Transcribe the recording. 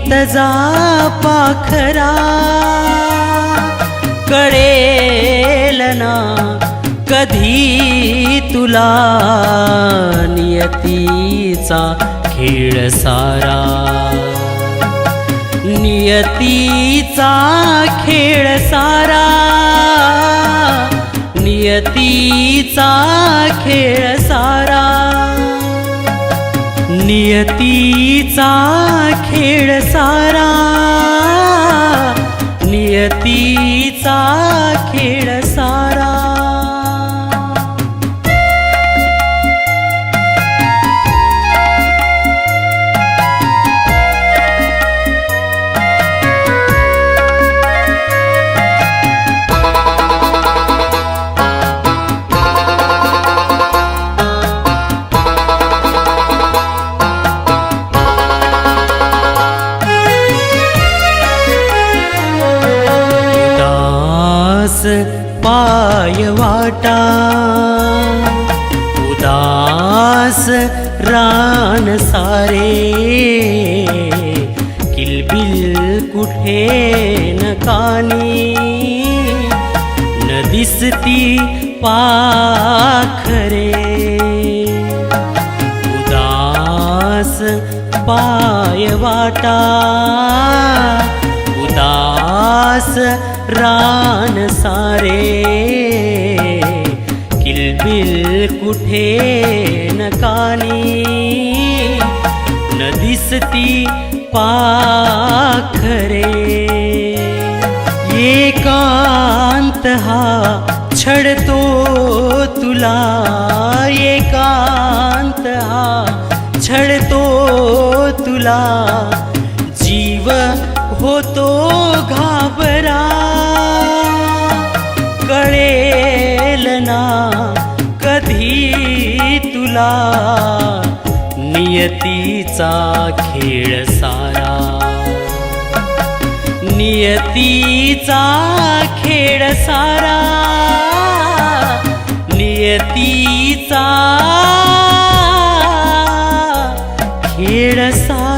तजा पाखरा कळेल ना कधी तुला नियतीचा खेळ सारा नियतीचा खेळ सारा नियतीचा खेळ सारा नियतीचा खेळ सारा नियतीचा खेळ सारा पाय वाटा उदास रान सारे किलबिल कुठे न कानी न दिसती पाखरे उदास पाय वाटा उदास रान सारे किलबिल कुठे न कानी न दिसती पाखरे एकांत हा छळतो तुला एकांत हा छळतो तुला जीव होतो घाबरा कळेल ना कधी तुला नियतीचा खेळ सारा नियतीचा खेळ सारा नियतीचा खेळ सारा